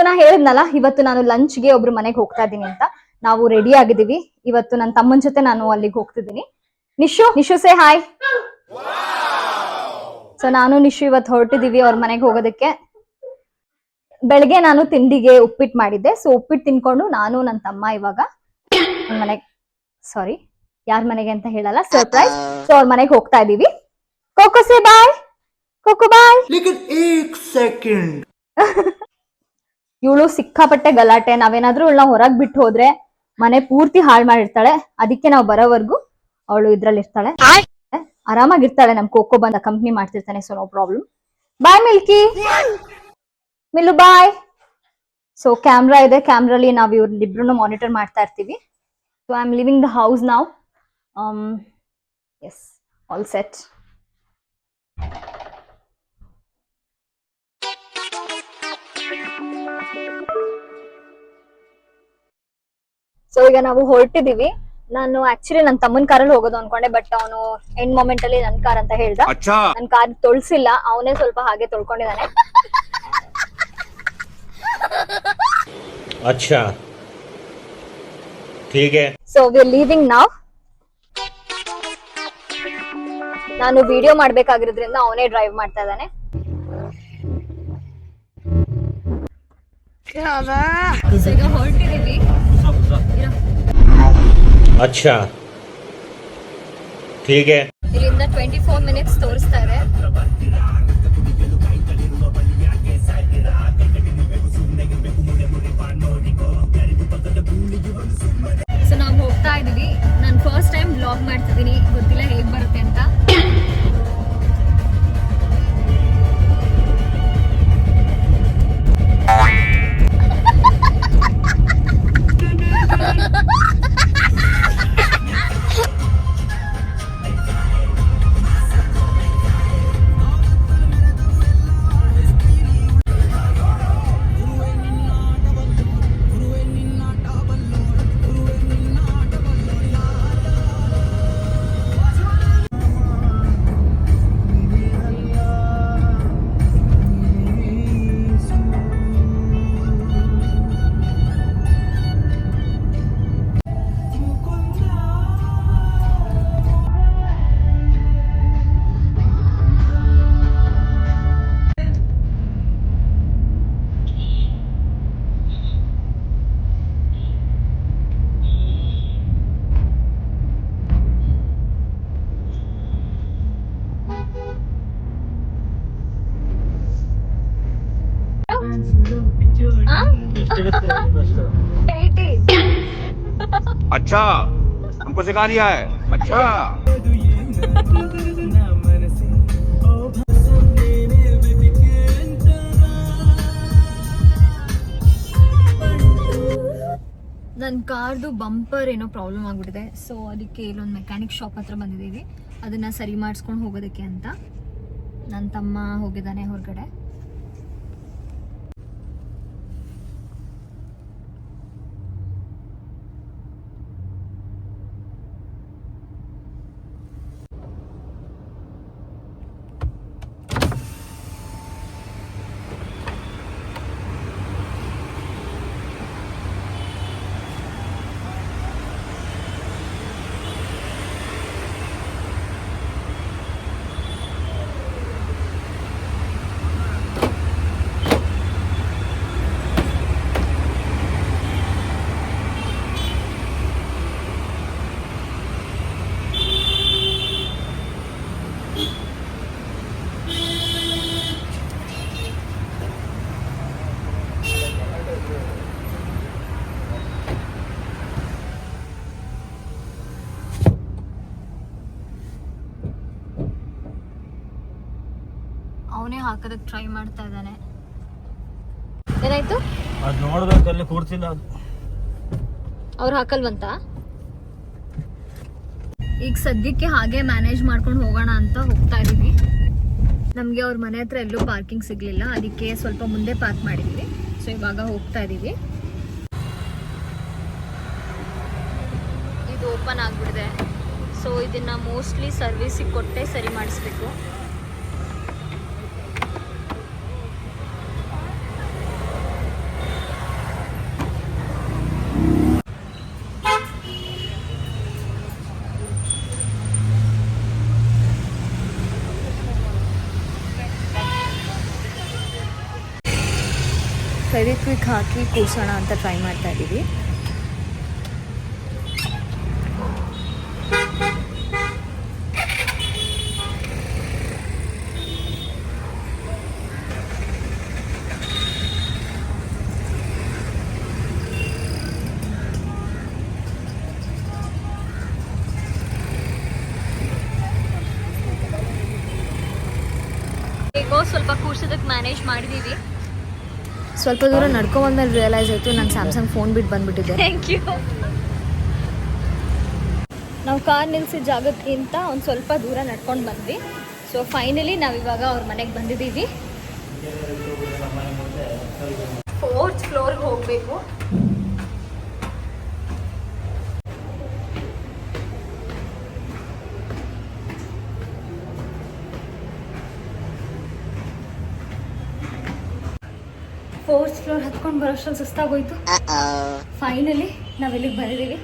ನಾ ಹೇಳಿದ್ನಲ್ಲ ಇವತ್ತು ನಾನು ಲಂಚ್ಗೆ ಒಬ್ರು ಮನೆಗೆ ಹೋಗ್ತಾ ಇದ್ದೀನಿ ಅಂತ. ನಾವು ರೆಡಿ ಆಗಿದ್ದೀವಿ. ಇವತ್ತು ನನ್ನ ತಮ್ಮನ ಜೊತೆ ನಾನು ಅಲ್ಲಿಗೆ ಹೋಗ್ತಿದ್ದೀನಿ. Nishu say hi. ಸೊ ನಾನು ನಿಶು ಇವತ್ತು ಹೊರಟಿದೀವಿ ಅವ್ರ ಮನೆಗೆ ಹೋಗೋದಕ್ಕೆ. ಬೆಳಗ್ಗೆ ನಾನು ತಿಂಡಿಗೆ ಉಪ್ಪಿಟ್ಟು ಮಾಡಿದ್ದೆ. ಸೊ ಉಪ್ಪಿಟ್ಟು ತಿನ್ಕೊಂಡು ನಾನು ನನ್ನ ತಮ್ಮ ಇವಾಗ ಮನೆಗೆ, ಸಾರಿ ಯಾರ ಮನೆಗೆ ಅಂತ ಹೇಳಲ್ಲ, ಸರ್ಪ್ರೈಸ್. ಸೊ ಅವ್ರ ಮನೆಗೆ ಹೋಗ್ತಾ ಇದೀವಿ. ಕೋಕೋ ಸೇ ಬಾಯ್. ಕೋಕೋ ಬಾಯ್. ಇವಳು ಸಿಕ್ಕಾಪಟ್ಟೆ ಗಲಾಟೆ. ನಾವೇನಾದ್ರೂ ಇವಳನ್ನ ಹೊರಗ್ ಬಿಟ್ಟು ಹೋದ್ರೆ ಮನೆ ಪೂರ್ತಿ ಹಾಳು ಮಾಡಿರ್ತಾಳೆ. ಅದಕ್ಕೆ ನಾವು ಬರೋವರೆಗೂ ಅವಳು ಇದ್ರಲ್ಲಿ ಇರ್ತಾಳೆ, ಆರಾಮಾಗಿರ್ತಾಳೆ. ನಮ್ ಕೋಕೋ ಬಂದ ಕಂಪ್ನಿ ಮಾಡ್ತಿರ್ತಾನೆ. So no problem. Bye Milky. ಮಿಲ್ಲು ಬಾಯ್. ಸೊ ಕ್ಯಾಮ್ರಾ ಇದೆ, ಕ್ಯಾಮ್ರಲ್ಲಿ ನಾವು ಇವ್ರಿಬ್ರು ಮಾನಿಟರ್ ಮಾಡ್ತಾ ಇರ್ತೀವಿ. So I am living the house ನಾವ್. Yes, all set. ಸೊ ಈಗ ನಾವು ಹೊರಟಿದೀವಿ. ನಾನು ಆಕ್ಚುಲಿ ನನ್ನ ತಮ್ಮನ ಕಾರಲ್ಲಿ ಹೋಗೋದು ಅನ್ಕೊಂಡೆ, ಬಟ್ ಅವನು ಎಂಡ್ ಮೊಮೆಂಟ್ ಅಲ್ಲಿ ನನ್ ಕಾರ್ ಅಂತ ಹೇಳ್ದ. ನನ್ ಕಾರ್ ತೊಳ್ಸಿಲ್ಲ, ಅವನೇ ಸ್ವಲ್ಪ ಹಾಗೆ ತೊಳ್ಕೊಂಡಿದ್ದಾನೆ. अच्छा ठीक है. ಸೊ ವಿ ಆರ್ ಲೀವಿಂಗ್ ನಾವ್. ನಾನು ವಿಡಿಯೋ ಮಾಡ್ಬೇಕಾಗಿರೋದ್ರಿಂದ ಅವನೇ ಡ್ರೈವ್ ಮಾಡ್ತಾ ಇದ್ದಾನೆ. ಈಗ ಹೊರಟಿದೀವಿ. अच्छा ठीक है. ಇಲ್ಲಿಂದ 24 ಮಿನಿಟ್ಸ್ ತೋರಿಸ್ತಾ ಇದೆ. ಸೊ ನಾವು ಹೋಗ್ತಾ ಇದೀವಿ. ನಾನು ಫಸ್ಟ್ ಟೈಮ್ ಬ್ಲಾಗ್ ಮಾಡ್ತಿದ್ದೀನಿ, ಗೊತ್ತಿಲ್ಲ ಹೇಗ್ ಬರುತ್ತೆ ಅಂತ. अच्छा हमको सिखा दिया है. अच्छा ನನ್ನ ಕಾರ್ದು ಬಂಪರ್ ಏನೋ ಪ್ರಾಬ್ಲಮ್ ಆಗ್ಬಿಟ್ಟಿದೆ. ಸೊ ಅದಕ್ಕೆ ಇಲ್ಲೊಂದು ಮೆಕ್ಯಾನಿಕ್ ಶಾಪ್ ಹತ್ರ ಬಂದಿದ್ದೀವಿ, ಅದನ್ನ ಸರಿ ಮಾಡಿಸ್ಕೊಂಡು ಹೋಗೋದಕ್ಕೆ ಅಂತ. ನನ್ನ ತಮ್ಮ ಹೋಗಿದ್ದಾನೆ ಹೊರಗಡೆ. ಅವನೇ ಹಾಕೋದಕ್ಕೆ ಟ್ರೈ ಮಾಡ್ತಾ ಇದ್ದಾನೆ. ಏನಾಯ್ತು? ಅದು ನೋಡ್ಬೇಕಲ್ಲಿ ಕೂರ್ತಿಲ್ಲ, ಅವ್ರು ಹಾಕಲ್ವಂತ. ಈಗ ಸದ್ಯಕ್ಕೆ ಹಾಗೆ ಮ್ಯಾನೇಜ್ ಮಾಡ್ಕೊಂಡು ಹೋಗೋಣ ಅಂತ ಹೋಗ್ತಾ ಇದೀವಿ. ನಮಗೆ ಅವ್ರ ಮನೆ ಹತ್ರ ಎಲ್ಲೂ ಪಾರ್ಕಿಂಗ್ ಸಿಗ್ಲಿಲ್ಲ, ಅದಕ್ಕೆ ಸ್ವಲ್ಪ ಮುಂದೆ ಪಾರ್ಕ್ ಮಾಡಿದ್ವಿ. ಸೊ ಇವಾಗ ಹೋಗ್ತಾ ಇದೀವಿ. ಇದು ಓಪನ್ ಆಗ್ಬಿಡಿದೆ. ಸೊ ಇದನ್ನ ಮೋಸ್ಟ್ಲಿ ಸರ್ವಿಸಿಗೆ ಕೊಟ್ಟೆ ಸರಿ ಮಾಡಿಸ್ಬೇಕು. ಫೆವಿಕ್ವಿಕ್ ಹಾಕಿ ಕೂರ್ಸೋಣ ಅಂತ ಟ್ರೈ ಮಾಡ್ತಾ ಇದ್ದೀವಿ. ಹೇಗೋ ಸ್ವಲ್ಪ ಕೂರ್ಸೋದಕ್ಕೆ ಮ್ಯಾನೇಜ್ ಮಾಡಿದೀವಿ. ಸ್ವಲ್ಪ ದೂರ ನಡ್ಕೊಂಡ್ಬಂದ್ಮೇಲೆ ರಿಯಲೈಸ್ ಆಯಿತು ನಾನು ಸ್ಯಾಮ್ಸಂಗ್ ಫೋನ್ ಬಿಟ್ಟು ಬಂದ್ಬಿಟ್ಟಿದ್ದೆ. Thank you. ನಾವು ಕಾರ್ ನಿಲ್ಸಿದ ಜಾಗಕ್ಕಿಂತ ಒಂದು ಸ್ವಲ್ಪ ದೂರ ನಡ್ಕೊಂಡು ಬಂದ್ವಿ. ಸೊ ಫೈನಲಿ ನಾವಿವಾಗ ಅವ್ರ ಮನೆಗೆ ಬಂದಿದ್ದೀವಿ. 4th ಫ್ಲೋರ್ಗೆ ಹೋಗಬೇಕು. ಫೋರ್ತ್ ಫ್ಲೋರ್ ಹತ್ಕೊಂಡು ಬರೋಷ್ಟ್ರಲ್ಲಿ ಸುಸ್ತಾಗೋಯ್ತು. ಫೈನಲಿ ನಾವಿಲ್ಲಿಗೆ ಬಂದಿದ್ದೀವಿ.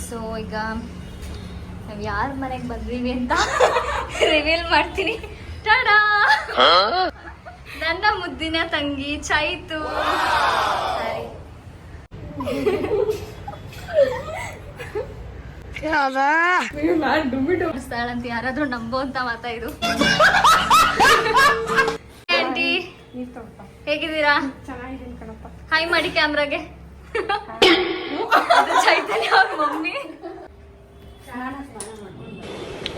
ಸೊ ಈಗ ನಾವು ಯಾರ ಮನೆಗೆ ಬಂದೀವಿ ಅಂತ ರಿವೀಲ್ ಮಾಡ್ತೀನಿ. ಟಾಡಾ, ನನ್ನ ಮುದ್ದಿನ ತಂಗಿ ಚೈತು. ಸರಿ, ಅಂತ ಯಾರಾದ್ರೂ ನಂಬೋ ಅಂತ ಮಾತಾ ಇದು. ಆಂಟಿ ಹೇಗಿದ್ದೀರಾ? ಹಾಯ್ ಮಾಡಿ ಕ್ಯಾಮ್ರಾಗೆ. ಅದು ಚೈತನ್ಯ ಅವ್ರ ಮಮ್ಮಿ.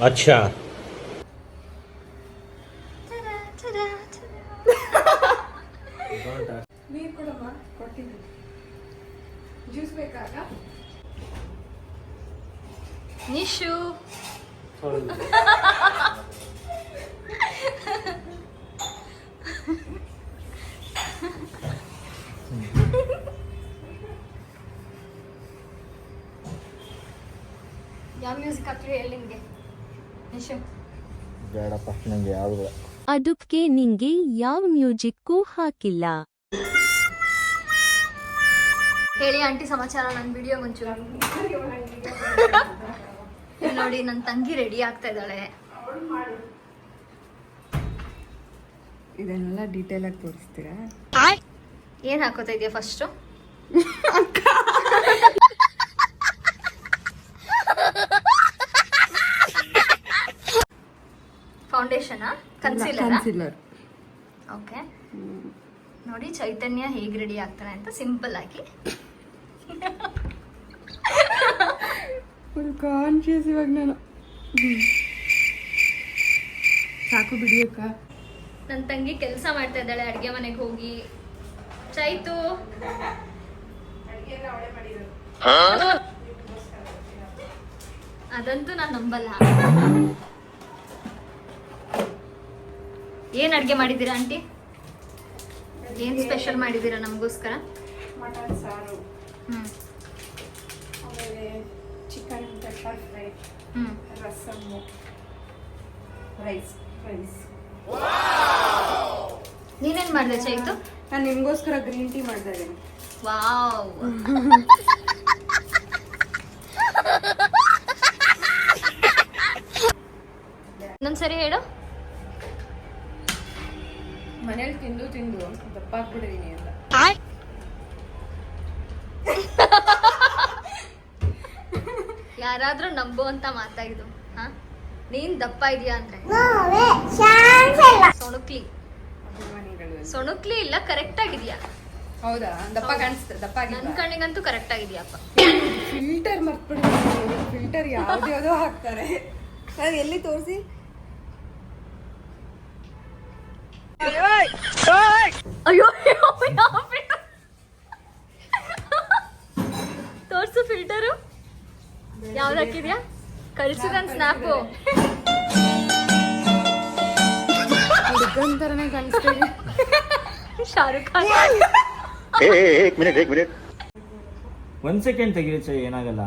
अच्छा ನಿಶು ಯಾವ ಮ್ಯೂಸಿಕ್ ಹಾಕ್ಲಿ ಹೇಳಿ ನಿಮ್ಗೆ? ನಿಶು ಬೇಡಪ್ಪ, ನಂಗೆ ಯಾವುದು ಅದಕ್ಕೆ ನಿಂಗೆ ಯಾವ ಮ್ಯೂಸಿಕ್ಕೂ ಹಾಕಿಲ್ಲ. ಹೇಳಿ ಆಂಟಿ ಸಮಾಚಾರ. ನನ್ನ ವಿಡಿಯೋ ಮುಂಚೆ ನೋಡಿ, ನನ್ನ ತಂಗಿ ರೆಡಿ ಆಗ್ತಾ ಇದ್ದಾಳೆ. ಇದನ್ನೆಲ್ಲ ಡೀಟೇಲ್ ಆಗಿ ತೋರಿಸ್ತೀರಾ? ಏನ್ ಹಾಕೋತಾ ಇದೆಯಾ ಫಸ್ಟ್? Foundation, concealer. ಓಕೆ, ನೋಡಿ ಚೈತನ್ಯ ಹೇಗೆ ರೆಡಿ ಆಗ್ತಾನೆ ಅಂತ ಸಿಂಪಲ್ ಆಗಿ. ಫುಲ್ ಕಾನ್ಶಿಯಸ್ ಇವಾಗ ನಾನು. ಸಾಕು ಬಿಡಿಯಕ್ಕ. ನನ್ನ ತಂಗಿ ಕೆಲಸ ಮಾಡ್ತಾ ಇದ್ದಾಳೆ ಅಡುಗೆ ಮನೆಗೆ ಹೋಗಿ. ಚೈತು ಅದಂತೂ ನಾನು ನಂಬಲ್ಲ. ಏನ್ ಅಡ್ಗೆ ಮಾಡಿದ್ದೀರಾ ಆಂಟಿ? ಏನ್ ಸ್ಪೆಷಲ್ ಮಾಡಿದ್ದೀರಾ ನಮಗೋಸ್ಕರ? ಮಟನ್ ಸಾರು, ಹ್ಮ್ ಆಮೇಲೆ ಚಿಕನ್ ಪೆಪ್ಪರ್ ಫ್ರೈ, ರಸಮ್ಮು, ರೈಸ್. ನೀನೇನ್ ಮಾಡಿದೆ ಚೈತು? ನಾನು ನಿಮಗೋಸ್ಕರ ಗ್ರೀನ್ ಟೀ ಮಾಡ್ತಾ ಇದ್ದೀನಿ. ವಾವ್, ಇನ್ನೊಂದ್ಸರಿ ಹೇಳು. ಮನೇಲಿ ತಿಂದು ದಪ್ಪ ಆಗ್ಬಿಟ್ಟಿದೀನಿ ಅಂತ. ಯಾರಾದ್ರೂ ನಂಬೋ ಅಂತ ಮಾತಾಡಿದ್ದು? ಹಾ, ನೀನ್ ದಪ್ಪ ಇದೀಯಾ ಅಂದ್ರೆ ಸೊಣುಕ್ಲಿ ಇಲ್ಲ, ಕರೆಕ್ಟ್ ಆಗಿದ್ಯಾ? ಹೌದಾ? ದಪ್ಪ ಕಾಣಿಸ್ತದೆ? ದಪ್ಪ ನನ್ ಕಣ್ಣಿಗಂತೂ ಕರೆಕ್ಟ್ ಆಗಿದ್ಯಾಪ್ಪ. ಫಿಲ್ಟರ್ ಮರ್ತ್ಬಿಡ್ತೀನಿ. ಫಿಲ್ಟರ್ ಯಾವ್ದ್ಯಾವ್ದೋ ಹಾಕ್ತಾರೆ. ಅದು ಎಲ್ಲಿ ತೋರಿಸಿ? ಅಯ್ಯೋ ತೋರ್ಸು ಫಿಲ್ಟರು ಯಾವ್ದು ಹಾಕಿದ್ಯಾ? ಕಳ್ಸು ನನ್ ಸ್ನ್ಯಾಪು. ಹುಡುಗನ್ ತರನೇ ಕಾಣಿಸ್ತೀವಿ. ಶಾರುಖ್ ಖಾನ್. एक मिनट 1 ಸೆಕೆಂಡ್ ತೆಗೀರಿ ಚೈ, ಏನಾಗಲ್ಲ.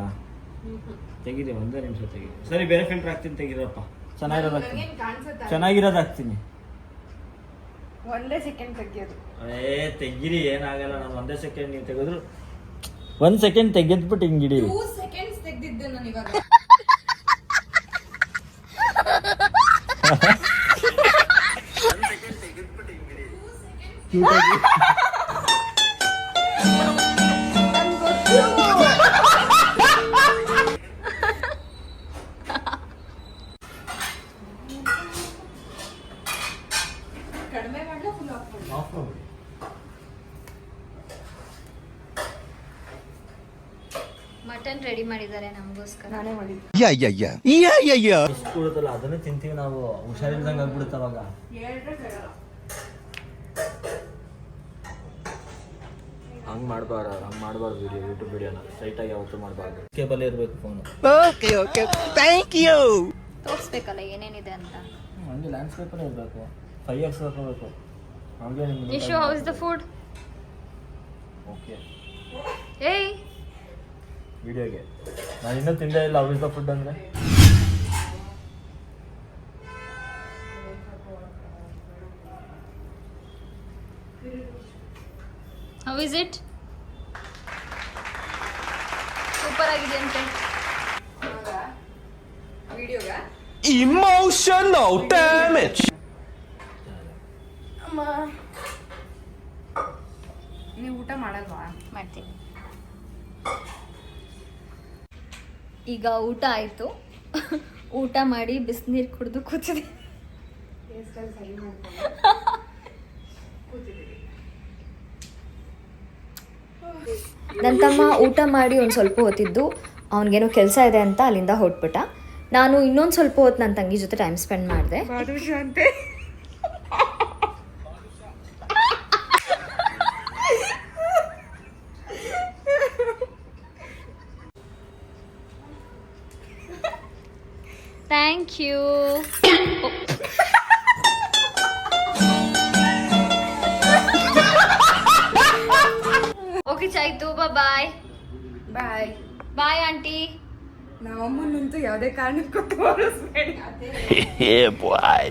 ತೆಗಿದೆ, ಒಂದೇ ನಿಮಿಷ ತೆಗೀರಿ. ಸರಿ, ಬೇರೆ ಫಿಲ್ಟರ್ ಹಾಕ್ತೀನಿ, ತೆಗೀರಪ್ಪ. ಚೆನ್ನಾಗಿರೋದು ಹಾಕ್ತೀನಿ. ಒಂದೇ ಸೆಕೆಂಡ್ ತೆಗಿಯೋದು. ತೆಗೀರಿ, ಏನಾಗಲ್ಲ. ನಾನು 1 ಸೆಕೆಂಡ್ ನೀವು ತೆಗೆದ್ರು 1 ಸೆಕೆಂಡ್ ತೆಗೆದ್ಬಿಟ್ಟು ಹಿಂಗಿಡಿ. 2 ಸೆಕೆಂಡ್ಸ್ ತೆಗ್ದಿದ್ದೆ ನಾನು ಇವಾಗ. ಕಡಿಮೆ ಮಾಡಲ ಫುಲ್ ಆಫ್ ಮಾಡಿ. ಮಟನ್ ರೆಡಿ ಮಾಡಿದ್ದಾರೆ ನಮಗೋಸ್ಕರ. ನಾನೇ ಮಾಡಿದ್ದು. ಎಷ್ಟು ಕೊಡುತ್ತಲ್ಲ ಅದನ್ನೇ ತಿಂತೀವಿ ನಾವು. ಹುಷಾರಿಲ್ದಂಗೆ ಆಗ್ಬಿಡುತ್ತೆ ಅವಾಗ. ಹಂಗೆ ಮಾಡಬಾರ್ದು ವಿಡಿಯೋ, ಯೂಟ್ಯೂಬ್ ವಿಡಿಯೋನ ಸ್ಟ್ರೈಟಾಗಿ ಯಾವತ್ತೂ ಮಾಡಬಾರ್ದು. ಕೇಬಲ್ ಇರಬೇಕು ಫೋನು. ತೋರಿಸ್ಬೇಕಲ್ಲ ಏನೇನಿದೆ ಅಂತ. ಹಂಗೆ ಲ್ಯಾಂಡ್ಸ್ಕೇಪಲ್ಲೇ ಇರಬೇಕು. 5x ಹಾಕೋಬೇಕು. ಹಂಗೆ ನಿಮ್ಗೆ Nishu, how is the food? Okay ಏಯ್ ವಿಡಿಯೋಗೆ ನಾನು ಇನ್ನೂ ತಿಂದೇ ಇಲ್ಲ. ಹೌ ಇಸ್ ದ ಫುಡ್ ಅಂದರೆ ಹೌ ಇಸ್ ಇಟ್? ಸೂಪರ್ ಆಗಿದೆಯಂತೆ. ವಿಡಿಯೋಗ Emotional damage. ನೀವು ಊಟ ಮಾಡಲ್ವಾ? ಮಾಡ್ತೀನಿ. ಈಗ ಊಟ ಆಯಿತು. ಊಟ ಮಾಡಿ ಬಿಸಿನೀರು ಕುಡಿದು ಕೂತಿದೆ. ನನ್ನ ತಮ್ಮ ಊಟ ಮಾಡಿ ಒಂದು ಸ್ವಲ್ಪ ಹೊತ್ತಿದ್ದು ಅವನಿಗೇನೋ ಕೆಲಸ ಇದೆ ಅಂತ ಅಲ್ಲಿಂದ ಹೊಟ್ಬಿಟ್ಟ. ನಾನು ಇನ್ನೊಂದು ಸ್ವಲ್ಪ ಹೊತ್ತು ನನ್ನ ತಂಗಿ ಜೊತೆ ಟೈಮ್ ಸ್ಪೆಂಡ್ ಮಾಡಿದೆ. ಅಂತೆ. Thank you. ಓಕೆ ಚಾಯ್ತು, ಬಾಯ್. Bye bye aunty. ನಮ್ಮಮ್ಮನಂತೂ ಯಾವುದೇ ಕಾರಣಕ್ಕೂ ತೋರಿಸ್ಬೇಡಿ. Yeah, boy.